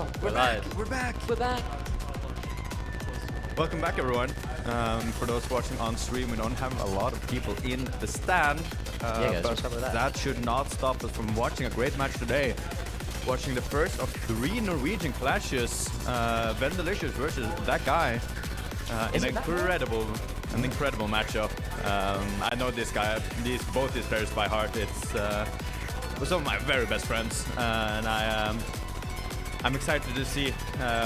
Oh, we're live. We're back. We're back. Welcome back, everyone. For those watching on stream, we don't have a lot of people in the stand. Yeah, guys, but what's up with that? that should not stop us from watching a great match today. Watching the first of 3 Norwegian clashes. Vendelicious versus ThatG0y. Is An it incredible matchup. I know this guy, both these players by heart. It's some of my very best friends, and I'm excited to see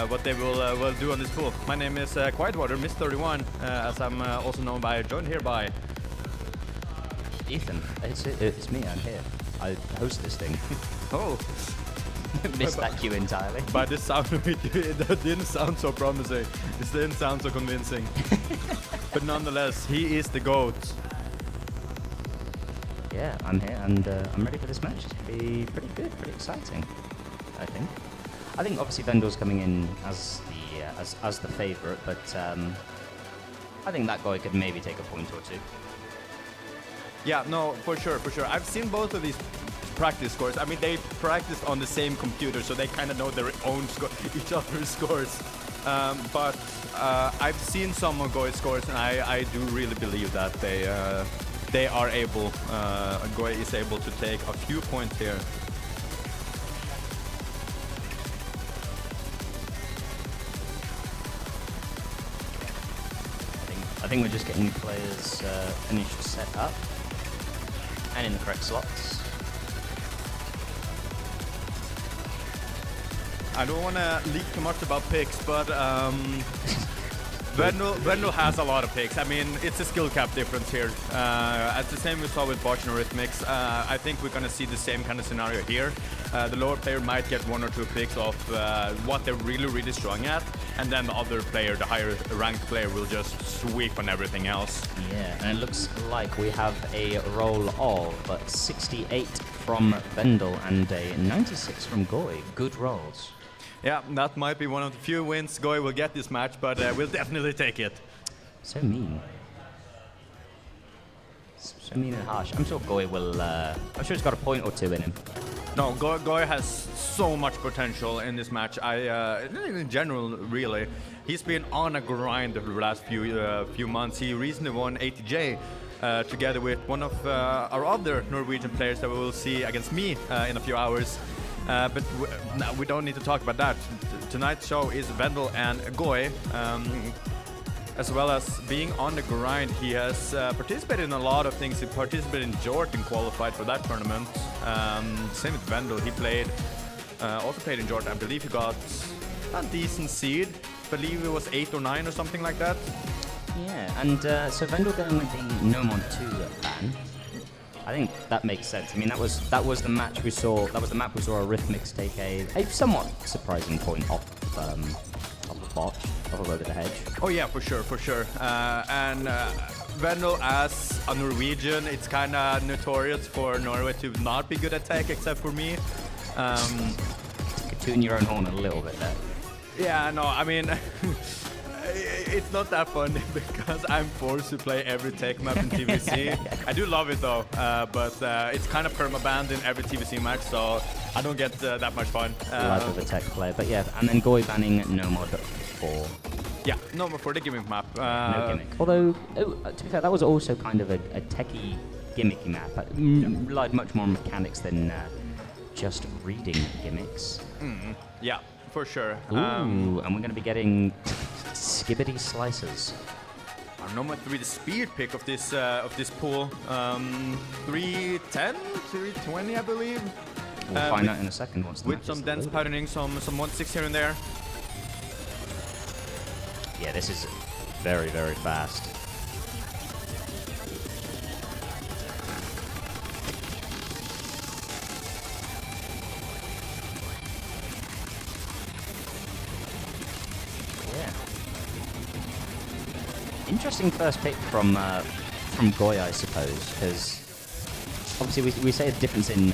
what they will do on this pool. My name is COETT2026, Miss 31, as I'm also known by, joined here by Ethan, it's me, I'm here. I host this thing. oh. Missed that cue entirely. By the sound of it, that didn't sound so promising. It didn't sound so convincing. But nonetheless, he is the GOAT. Yeah, I'm here and I'm ready for this match. It's going to be pretty good, pretty exciting, I think. I think obviously Vendel's coming in as the favourite, but I think ThatG0y could maybe take a point or two. Yeah, no, for sure. I've seen both of these practice scores. I mean, they practiced on the same computer, so they kind of know their own each other's scores. But I've seen some of GOE's scores, and I do really believe that they are able. GOE is able to take a few points here. I think we're just getting players finished set up and in the correct slots. I don't want to leak too much about picks, but Vendel has a lot of picks. I mean, it's a skill cap difference here. As the same we saw with Botch and Rhythmics, I think we're going to see the same kind of scenario here. The lower player might get 1 or 2 picks of what they're really strong at, and then the other player, the higher ranked player, will just sweep on everything else. Yeah, and it looks like we have a roll of 68 from Vendel and a 96 from GOE. Good rolls. Yeah, that might be one of the few wins GOE will get this match, but we'll definitely take it. So mean. So mean and harsh. I'm sure GOE will... I'm sure he's got a point or two in him. No, GOE has so much potential in this match. In general, really. He's been on a grind over the last few months. He recently won ThatG0y together with one of our other Norwegian players that we will see against me in a few hours. But we don't need to talk about that. Tonight's show is Vendel and GOE. As well as being on the grind, he has participated in a lot of things. He participated in Jort and qualified for that tournament. Same with Vendel. He also played in Jort. I believe he got a decent seed. I believe it was 8 or 9 or something like that. Yeah, and so Vendel going with the No Mod 2 ban. I think that makes sense. I mean, that was the match we saw. That was the map we saw a Rhythmics take a somewhat surprising point off the botch, off over the hedge. Oh yeah, for sure. And Vendel, as a Norwegian, it's kind of notorious for Norway to not be good at tech, except for me. Tune your own horn a little bit there. Yeah, no, I mean. It's not that fun because I'm forced to play every tech map in TVC. I do love it though, but it's kind of perma-banned in every TVC match, so I don't get that much fun. Life of a tech player, but yeah, and then GOE banning No Mod 4. Yeah, No Mod for the gimmick map. No gimmick. Although, to be fair, that was also kind of a techie gimmicky map. Relied much more on mechanics than just reading gimmicks. Yeah, for sure. Ooh, and we're going to be getting skibbity slices. Our No Mod 3, the speed pick of this pool. 310, 320, I believe. We'll find out in a second once the with some dense patterning, some 1/6 here and there. Yeah, this is very fast. Interesting first pick from GOE, I suppose, because obviously we say a difference in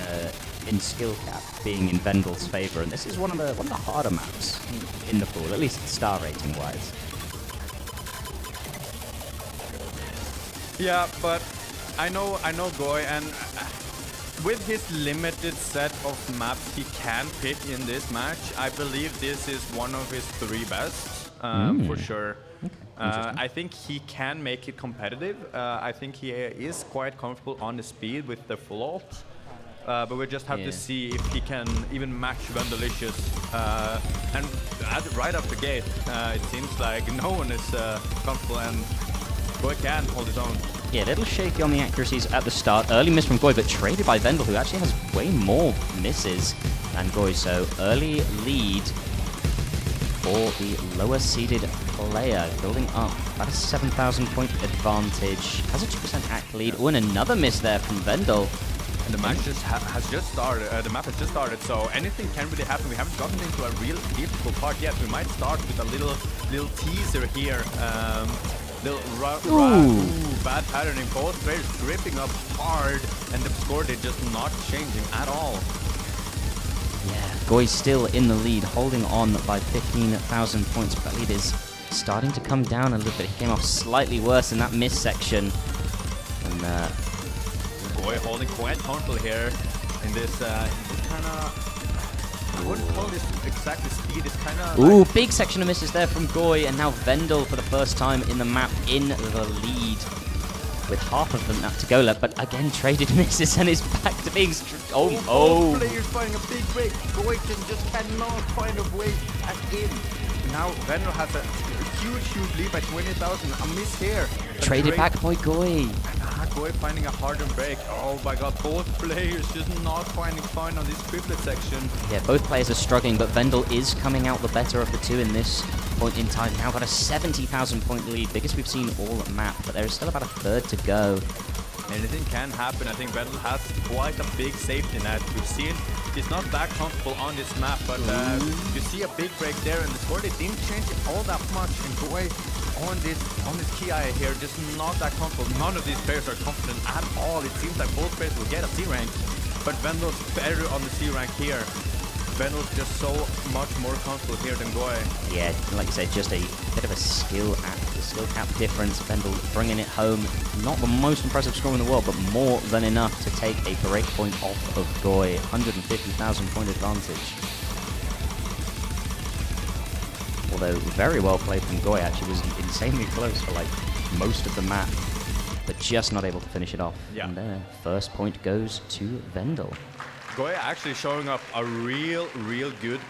skill cap being in Vendel's favour, and this is one of the harder maps in the pool, at least star rating wise. Yeah, but I know GOE, and with his limited set of maps he can pick in this match, I believe this is one of his 3 best, for sure. I think he can make it competitive. I think he is quite comfortable on the speed with the full ult. But we just have to see if he can even match Vendelicious. And right off the gate, it seems like no one is comfortable, and COETT can hold his own. Yeah, a little shaky on the accuracies at the start. Early miss from COETT, but traded by Vendel, who actually has way more misses than COETT. So early lead for the lower seeded player, building up about a 7,000 point advantage. Has a 2% act lead. Oh, and another miss there from Vendel. And the match has just started. The map has just started, so anything can really happen. We haven't gotten into a real difficult part yet. We might start with a little teaser here. Bad patterning. Both players gripping up hard, and the score they're just not changing at all. Yeah, COETT still in the lead, holding on by 15,000 points. But lead is starting to come down a little bit. He came off slightly worse in that miss section. And COETT holding quite comfortable here in this kind of... I wouldn't call this exactly speed. It's kind of... Ooh, big section of misses there from COETT, and now Vendel for the first time in the map in the lead with half of the map to go left. But again, traded misses, and it's back to being... Both players finding a big break. COETT just cannot find a way in. Now Vendel has a huge lead by 20,000. A miss here. Traded back by COETT. COETT finding a harder break. Oh my god, both players just not finding fun on this triplet section. Yeah, both players are struggling, but Vendel is coming out the better of the two in this point in time. Now got a 70,000 point lead, biggest we've seen all map, but there is still about a third to go. Anything can happen. I think Vendel has quite a big safety net. We've seen he's not that comfortable on this map, but you see a big break there, and the score they didn't change it all that much. And COETT on this key eye here, just not that comfortable. None of these players are confident at all. It seems like both players will get a C rank, but Vendel's better on the C rank here. Vendel's just so much more comfortable here than COETT. Yeah, like you said, just a bit of a skill cap difference. Vendel bringing it home. Not the most impressive score in the world, but more than enough to take a break point off of COETT. 150,000 point advantage. Although very well played from COETT, actually was insanely close for like most of the map, but just not able to finish it off. Yeah. And there, first point goes to Vendel. COETT actually showing up a real good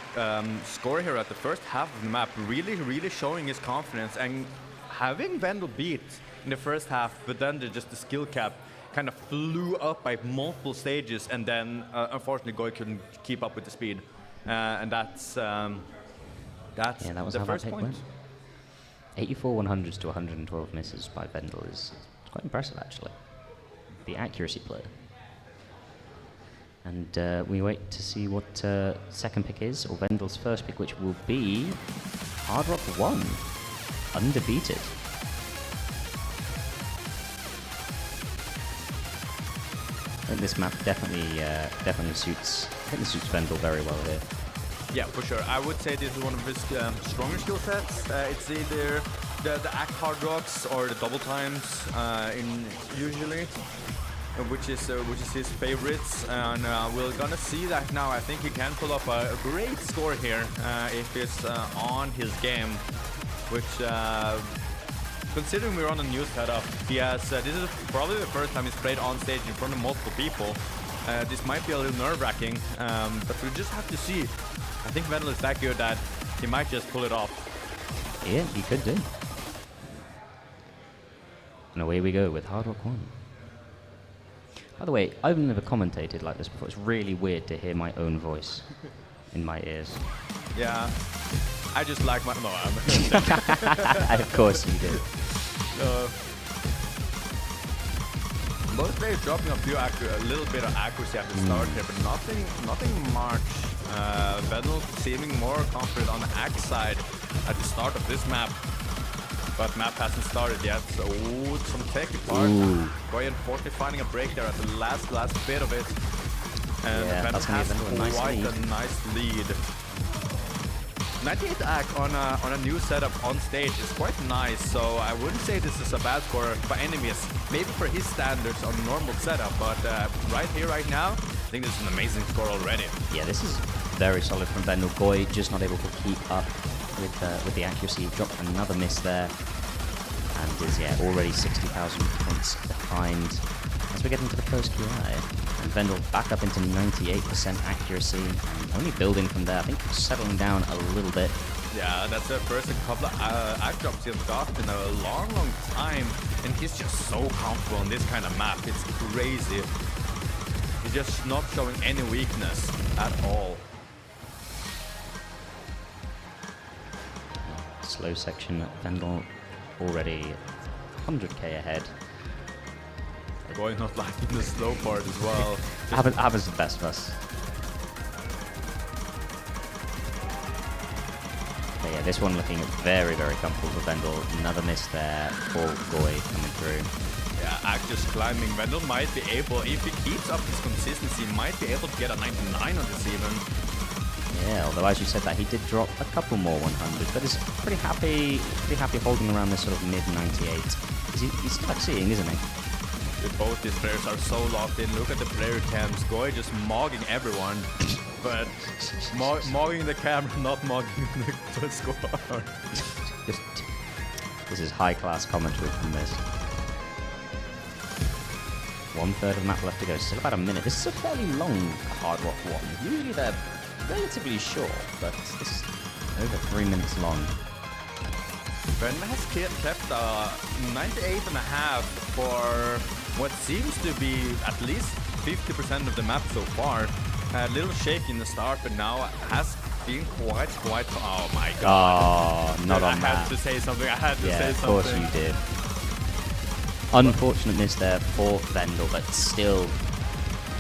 score here at the first half of the map. Really showing his confidence and having Vendel beat in the first half, but then just the skill cap kind of flew up by multiple stages, and then unfortunately COETT couldn't keep up with the speed, and that's that was the how first that pick point. went. 84 100s to 112 misses by Vendel is quite impressive, actually. The accuracy play. And we wait to see what second pick is, or Vendel's first pick, which will be Hard Rock 1, undefeated. I think this map definitely suits Vendel very well here. Yeah, for sure. I would say this is one of his stronger skill sets. It's either the act hard rocks or the double times usually, which is his favorites. And we're gonna see that now. I think he can pull up a great score here if it's on his game, which considering we're on a new setup, he has. This is probably the first time he's played on stage in front of multiple people. This might be a little nerve-wracking, but we just have to see. I think Vendel is that good that he might just pull it off. Yeah, he could do. And away we go with Hard Rock 1. By the way, I've never commentated like this before. It's really weird to hear my own voice in my ears. Yeah, I just like my... No, Of course you do. Both players dropping a little bit of accuracy at the start here, but nothing much. Vendel seeming more confident on the axe side at the start of this map, but map hasn't started yet. So some techy part. COETT unfortunately finding a break there at the last bit of it, and Yeah, Vendel that's gonna has give Vendel a nice quite lead. a nice lead. 98 act on a new setup on stage is quite nice, so I wouldn't say this is a bad score by any means. Maybe for his standards on normal setup, but right here, right now, I think this is an amazing score already. Yeah, this is very solid from Vendel. COETT just not able to keep up with the accuracy. Dropped another miss there, and is already 60,000 points behind as we get into the first QI. And Vendel back up into 98% accuracy, and only building from there. I think settling down a little bit. Yeah, that's the first couple of act drops he's got in a long, long time, and he's just so comfortable on this kind of map. It's crazy. He's just not showing any weakness at all. Slow section, Vendel already 100k ahead. COETT not liking the slow part as well. Happens the best of us. But yeah, this one looking very, very comfortable for Vendel. Another miss there for COETT coming through. Yeah, Act just climbing. Vendel might be able, if he keeps up his consistency, might be able to get a 99 on this even. Yeah, although as you said that, he did drop a couple more 100s, but is pretty happy holding around this sort of mid-98. He's still succeeding, isn't he? Both these players are so locked in. Look at the player cams. COETT just mogging everyone, but mogging the camera, not mogging the score. This is high-class commentary from this. 1/3 of the map left to go. Still about a minute. This is a fairly long Hard Rock one. Usually they're relatively short, but this is over 3 minutes long. Vendel has kept 98.5 for what seems to be at least 50% of the map so far. A little shaky in the start, but now has been quite. Oh my god! Oh, not on that. I had to say something. I had to say something. Yeah, of course you did. Unfortunate miss there for Vendel, but still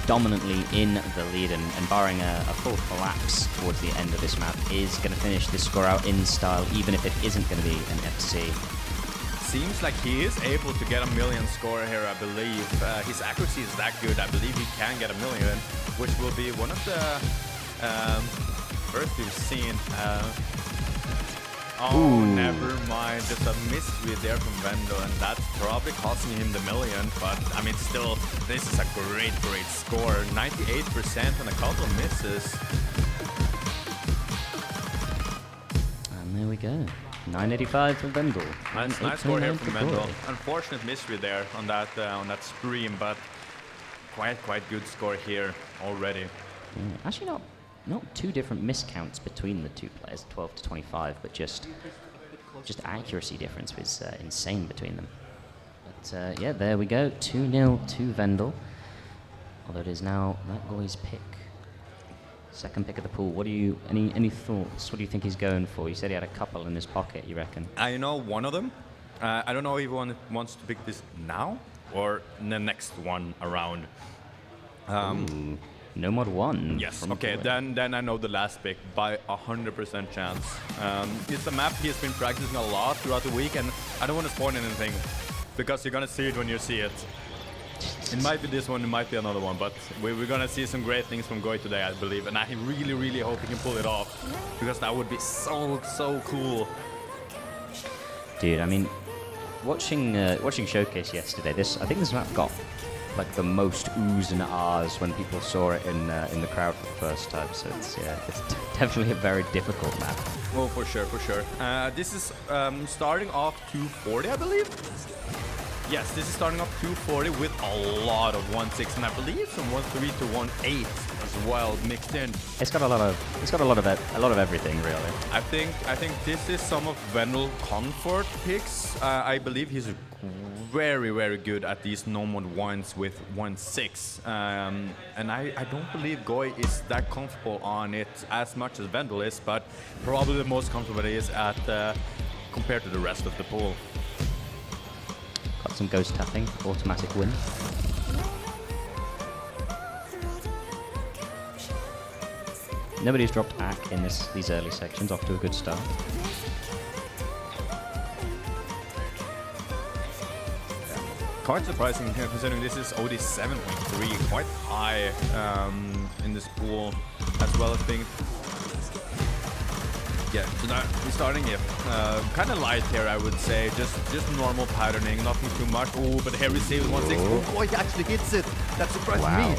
dominantly in the lead, and barring a full collapse towards the end of this map, is going to finish this score out in style, even if it isn't going to be an FC. Seems like he is able to get a million score here, I believe. His accuracy is that good. I believe he can get a million, which will be one of the first we've seen. Oh, never mind. Just a misread there from Vendel, and that's probably costing him the million. But, I mean, still, this is a great score. 98% and a couple of misses. And there we go. 985 from Vendel. Nice score here from Vendel. Unfortunate misread there on that stream, but quite good score here already. Actually, not too different miscounts between the two players, 12 to 25, but just accuracy difference was insane between them. But yeah, there we go, 2-0 to Vendel. Although it is now ThatG0y's pick. Second pick of the pool. What do you any thoughts? What do you think he's going for? You said he had a couple in his pocket, you reckon? I know one of them. I don't know if he wants to pick this now or the next one around. No mod 1. Yes. Okay. Then I know the last pick by 100% chance. It's a map he has been practicing a lot throughout the week, and I don't want to spoil anything because you're gonna see it when you see it. It might be this one, it might be another one, but we're gonna see some great things from COETT today, I believe, and I really hope he can pull it off because that would be so cool. Dude, I mean, watching Showcase yesterday, I think this map got like the most oohs and ahs when people saw it in the crowd for the first time. So it's definitely a very difficult map. Oh, for sure. This is starting off 240, I believe. Yes, this is starting off 240 with a lot of 1.6, and I believe some 1.3 to 1.8 as well mixed in. It's got a lot of everything really. I think this is some of Vendel comfort picks. I believe he's very good at these normal ones with 1.6, and I don't believe COETT is that comfortable on it as much as Vendel is, but probably the most comfortable it is at compared to the rest of the pool. Got some ghost tapping, automatic win. Nobody's dropped AK in these early sections, off to a good start. Quite surprising considering this is OD 7.3, quite high in this pool as well as being. Yeah, he's starting it kind of light here, I would say. Just normal patterning, nothing too much. Oh, but here we see 1-6. Oh, he actually hits it. That surprised me.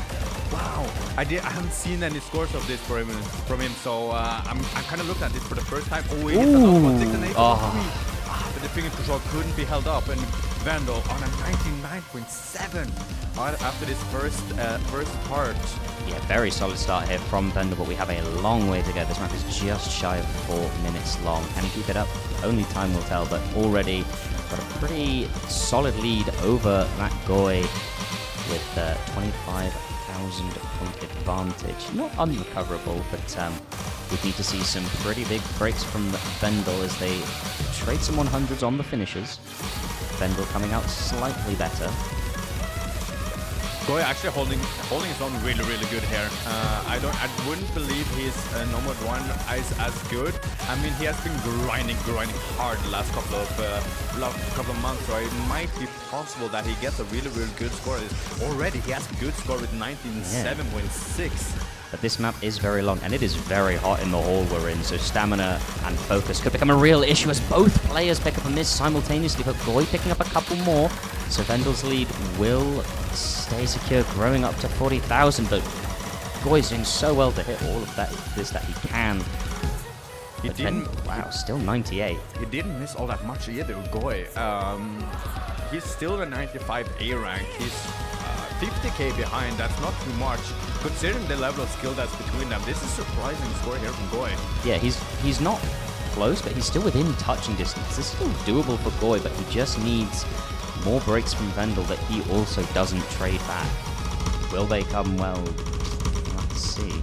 Wow, I haven't seen any scores of this from him, so I'm kind of looking at this for the first time. Oh, he hits another 1-6 and 8. But the finger control couldn't be held up, and Vendel on a 99.7 after this first part. Yeah, very solid start here from Vendel, but we have a long way to go. This map is just shy of 4 minutes long. Can he keep it up? Only time will tell, but already got a pretty solid lead over ThatG0y with 25,000 point advantage. Not unrecoverable, but we need to see some pretty big breaks from Vendel as they trade some 100s on the finishers. Vendel coming out slightly better. COETT actually holding his own really good here. I wouldn't believe his number 1 is as good. I mean, he has been grinding hard the last couple of months, so it might be possible that he gets a really good score. Already he has a good score with 97.6. But this map is very long, and it is very hot in the hall we're in, so stamina and focus could become a real issue as both players pick up a miss simultaneously, but COETT picking up a couple more, so Vendel's lead will stay secure, growing up to 40,000, but COETT's doing so well to hit all of that he can. He didn't... Wow, still 98. He didn't miss all that much either, COETT. He's still a 95 A rank. He's 50k behind. That's not too much. Considering the level of skill that's between them, this is a surprising score here from COETT. Yeah, he's not close, but he's still within touching distance. This is still doable for COETT, but he just needs more breaks from Vendel that he also doesn't trade back. Will they come? Well, let's see.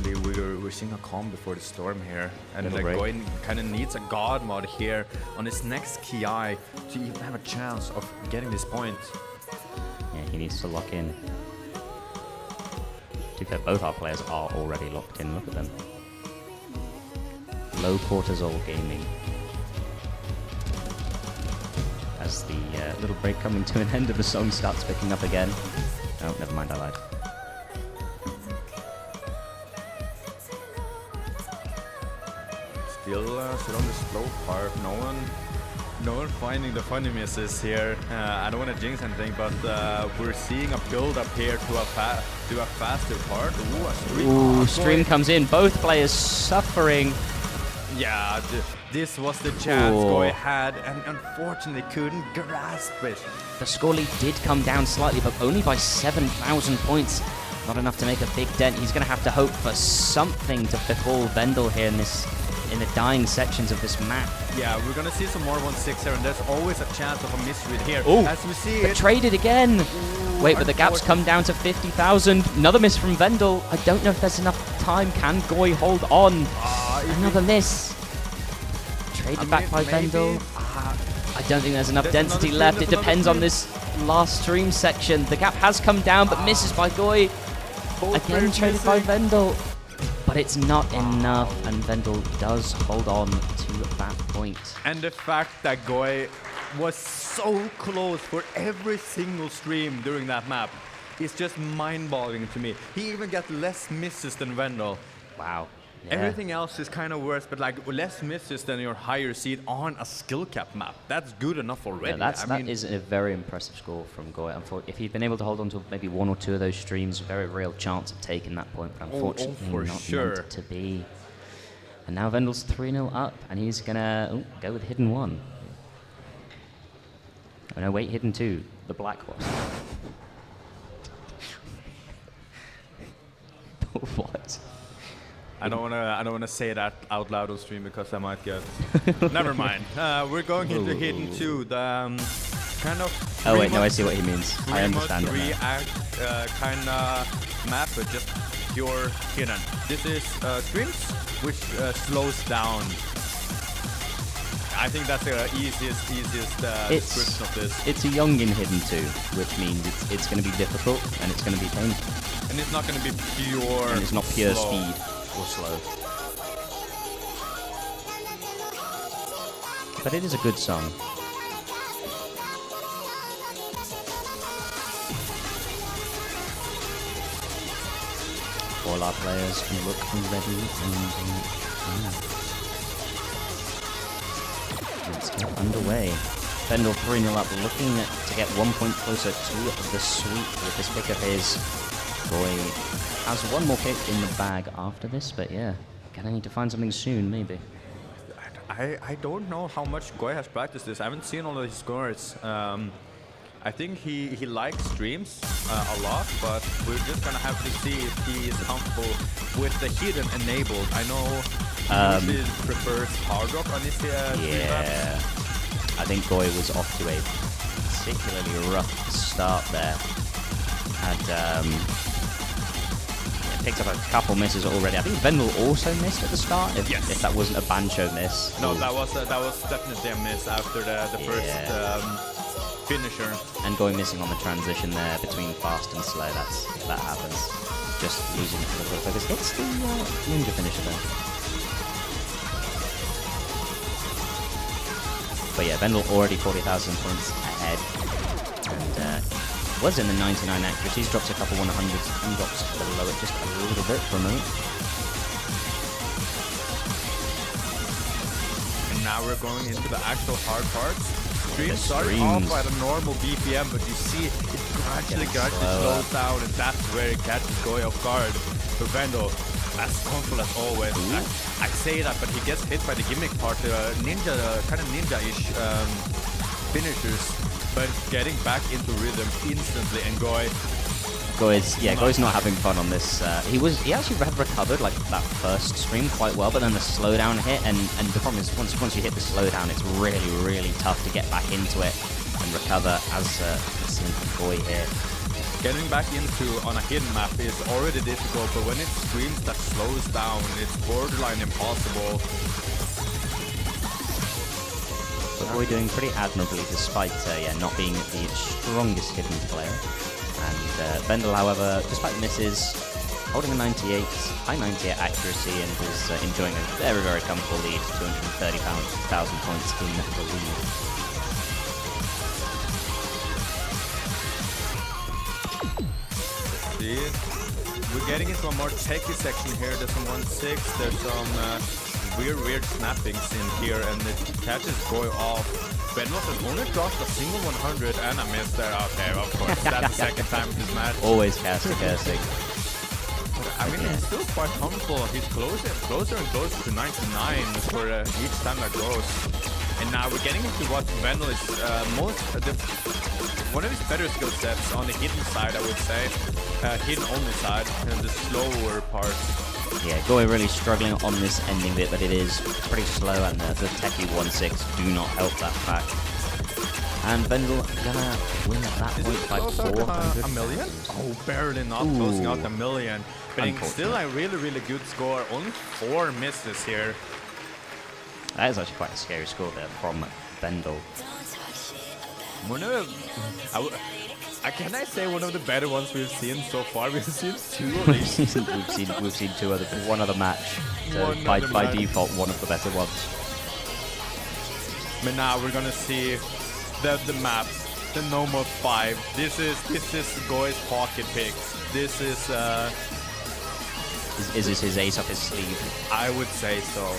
We're seeing a calm before the storm here, and COETT kind of needs a god mod here on his next KI to even have a chance of getting this point. Yeah, he needs to lock in. To be fair, both our players are already locked in. Look at them. Low cortisol gaming. As the little break coming to an end of the song starts picking up again. Oh, never mind, I lied. Still sit on the slow part. No one finding the funny misses here. I don't want to jinx anything, but we're seeing a build up here to a faster part. Ooh, a stream. Ooh, stream comes in. Both players suffering. Yeah, this was the chance COETT had, and unfortunately couldn't grasp it. The score lead did come down slightly, but only by 7,000 points. Not enough to make a big dent. He's going to have to hope for something to befall Vendel here in the dying sections of this map. Yeah, we're gonna see some more 1-6 here, and there's always a chance of a misread here. Ooh, as we see it traded again. Ooh, wait, but the gap's come down to 50,000. Another miss from Vendel. I don't know if there's enough time. Can COETT hold on? Another miss. Traded back by Vendel. I don't think there's enough density left. It depends on this last stream section. The gap has come down, but misses by COETT. Again traded by Vendel. But it's not enough, and Vendel does hold on to that point. And the fact that COETT was so close for every single stream during that map is just mind-boggling to me. He even got less misses than Vendel. Wow. Yeah. Everything else is kind of worse, but like less misses than your higher seed on a skill cap map. That's good enough already. Yeah, that is a very impressive score from COETT. If he'd been able to hold on to maybe 1 or 2 of those streams, very real chance of taking that point, but unfortunately not meant to be. And now Vendel's 3-0 up, and he's gonna go with Hidden 1. Oh no, wait, Hidden 2, the black one. What? I don't wanna say that out loud on stream because I might get. Never mind. We're going into Hidden 2, the kind of. Oh wait, no, I see what he means. I understand it now. Kind of map, but just pure hidden. This is streams, which slows down. I think that's the easiest description of this. It's a young in Hidden 2, which means it's going to be difficult and it's going to be painful. And it's not going to be pure. And it's not pure slow. speed or slow. But it is a good song. All our players can look ready and let's get underway. Vendel 3-0 up, looking to get 1 point closer to the sweep with this pick of his. COETT has one more pick in the bag after this, but yeah, gonna need to find something soon, maybe. I don't know how much COETT has practiced this. I haven't seen all of his scores. I think he likes streams a lot, but we're just gonna have to see if he is comfortable with the hidden enabled. I know he usually prefers hard rock on his stream maps. I think COETT was off to a particularly rough start there. And picked up a couple misses already. I think Vendel also missed at the start, if that wasn't a Bancho miss. No, that was definitely a miss after the first finisher. And COETT missing on the transition there between fast and slow. That happens. Just losing a little bit of focus. Hits the ninja finisher there. But yeah, Vendel already 40,000 points ahead. And was in the 99 accuracy. He's dropped a couple 100s and drops below it just a little bit for a moment. And now we're going into the actual hard parts. Stream started off at a normal BPM, but you see it gradually slows down, and that's where it catches COETT off guard. But Vendel, as comfortable as always. I say that, but he gets hit by the gimmick part, ninja, kind of ninja-ish finishers. But getting back into rhythm instantly, and COETT's not having fun on this. He actually recovered like that first stream quite well, but then the slowdown hit, and the problem is once you hit the slowdown, it's really tough to get back into it and recover, as seen from COETT here. Getting back on a hidden map is already difficult, but when it's streams that slows down, it's borderline impossible. But COETT doing pretty admirably despite not being the strongest hidden player. And Vendel, however, despite misses, holding a 98, high 98 accuracy, and is enjoying a very comfortable lead, 230,000 points in the lead. We're getting into a more techy section here. There's some 1-6, there's some weird snappings in here, and it catches COETT off. Vendel has only dropped a single 100 and a miss there. Okay, of course, that's the second time in this match. Always cursing. I mean, he's still quite comfortable. He's closer and closer to 99 for each time that goes. And now we're getting into what Vendel is one of his better skill sets on the hidden side, I would say. Hidden only side, and the slower part. Yeah, COETT really struggling on this ending bit, but it is pretty slow, and the techie 1-6 do not help that fact. And Vendel gonna win at that point by 400. A million? Oh, barely not closing out a million. But still a really good score. Only 4 misses here. That is actually quite a scary score there from Vendel. Can I say one of the better ones we've seen so far? We've seen 2 of these. we've seen one other match. So by default, one of the better ones. But now we're gonna see the map, the No Mode 5. This is COETT's pocket picks. This is this his ace up his sleeve? I would say so.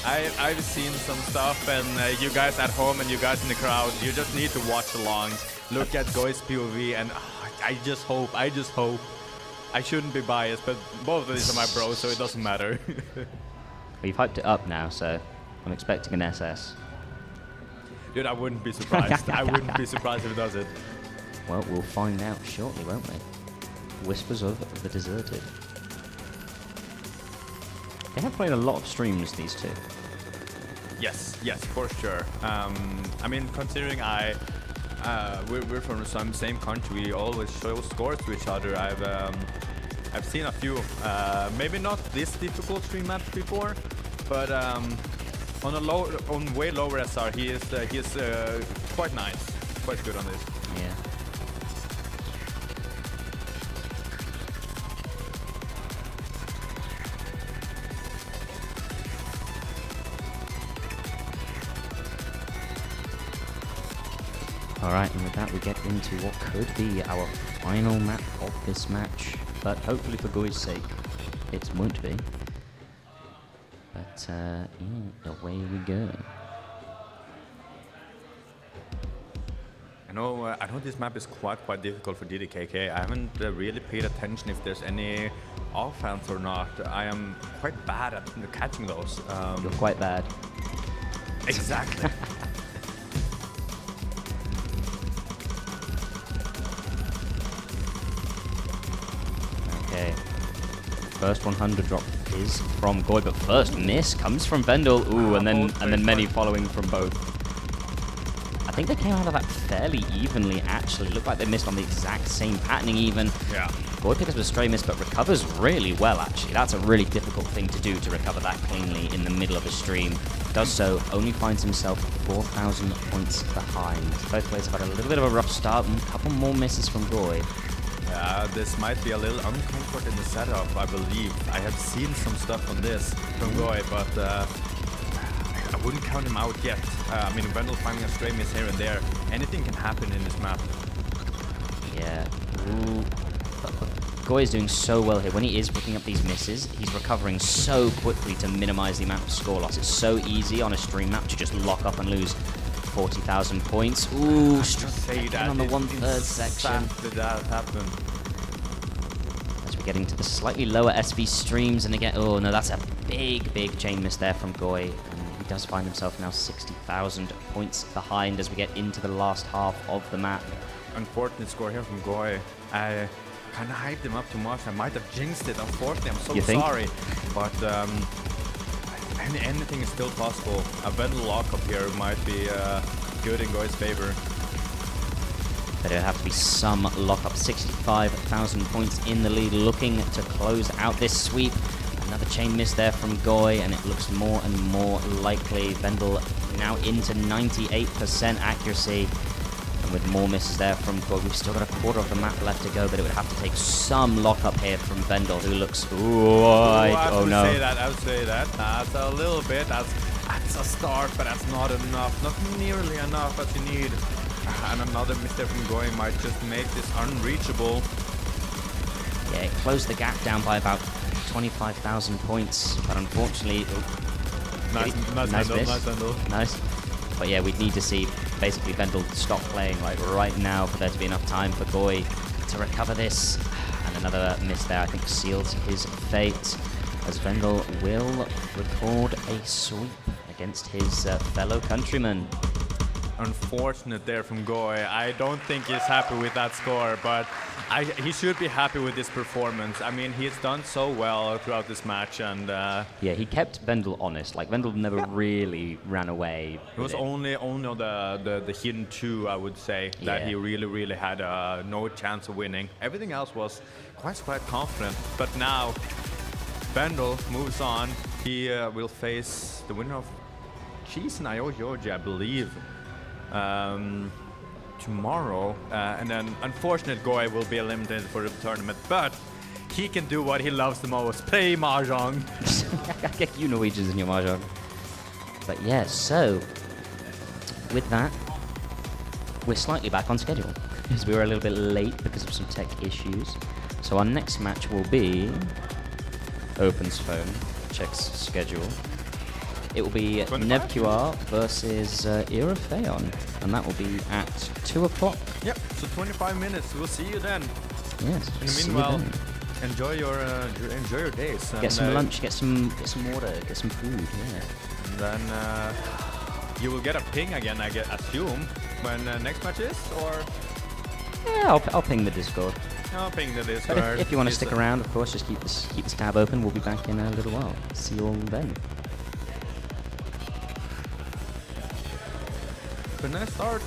I've seen some stuff, and you guys at home and you guys in the crowd, you just need to watch along. Look at COETT's POV, and I just hope. I shouldn't be biased, but both of these are my bros, so it doesn't matter. We've hyped it up now, so I'm expecting an SS. Dude, I wouldn't be surprised. I wouldn't be surprised if it does it. Well, we'll find out shortly, won't we? Whispers of the Deserted. They have played a lot of streams, these two. Yes, for sure. I mean, considering we're from the same country, we always show scores to each other. I've seen a few, maybe not this difficult stream maps before, but on way lower SR, he is quite nice, quite good on this. Yeah. Alright, and with that we get into what could be our final map of this match, but hopefully for COETT's sake, it won't be. But, yeah, away we go. I know this map is quite difficult for DDKK. I haven't really paid attention if there's any offense or not. I am quite bad at catching those. You're quite bad. Exactly. Okay. First 100 drop is from COETT, but first miss comes from Vendel. Ooh, and then many following from both. I think they came out of that fairly evenly, actually. Looked like they missed on the exact same patterning even. Yeah. COETT picks up a stray miss, but recovers really well, actually. That's a really difficult thing to do, to recover that cleanly in the middle of a stream. Does so, only finds himself 4,000 points behind. Both players have had a little bit of a rough start, and a couple more misses from COETT. Yeah, this might be a little uncomfort in the setup, I believe. I have seen some stuff on this from COETT, but I wouldn't count him out yet. I mean, Vendel finding a stray miss here and there. Anything can happen in this map. Yeah. Ooh. COETT is doing so well here. When he is picking up these misses, he's recovering so quickly to minimize the amount of score loss. It's so easy on a stream map to just lock up and lose 40,000 points. Ooh, say that on the 1/3 section. Did that happen? As we're getting to the slightly lower SV streams, and again, oh no, that's a big chain miss there from COETT. And he does find himself now 60,000 points behind as we get into the last half of the map. Unfortunate score here from COETT. I kind of hyped him up too much. I might have jinxed it. Unfortunately, I'm so sorry. But anything is still possible. A Vendel lockup here might be good in COETT's favor. There have to be some lockup. 65,000 points in the lead, looking to close out this sweep. Another chain miss there from COETT, and it looks more and more likely. Vendel now into 98% accuracy. And with more misses there from COETT, we've still got a quarter of the map left to go, but it would have to take some lockup here from Vendel, who looks... Ooh, I would no. I would say that. That's a little bit. That's a start, but that's not enough. Not nearly enough as you need. And another mistake from COETT might just make this unreachable. Yeah, it closed the gap down by about 25,000 points, but unfortunately... Nice Vendel. Nice. But yeah, we'd need to see basically Vendel stop playing like right now for there to be enough time for COETT to recover this. And another miss there, I think, seals his fate, as Vendel will record a sweep against his fellow countryman. Unfortunate there from COETT. I don't think he's happy with that score, but he should be happy with this performance. I mean, he's done so well throughout this match, and yeah, he kept Vendel honest. Like, Vendel never really ran away. It was only on the hidden two, I would say, that he really had no chance of winning. Everything else was quite confident. But now Vendel moves on. He will face the winner of Cheese and COETT2026, I believe, tomorrow, and then unfortunately COETT will be eliminated for the tournament, but he can do what he loves the most, play Mahjong. Get you Norwegians in your Mahjong. But yeah, so with that, we're slightly back on schedule, because we were a little bit late because of some tech issues. So our next match will be Opens phone, checks schedule. It will be ThatG0y versus Irafeon, and that will be at 2 o'clock. Yep, so 25 minutes. We'll see you then. Yes. In the meanwhile, enjoy your days. Get some lunch, get some water, get some food. Yeah. And then you will get a ping again, I assume, when next match is, or? Yeah, I'll ping the Discord. I'll ping the Discord. But if you want to stick around, of course, just keep this tab open. We'll be back in a little while. See you all then. But nice start.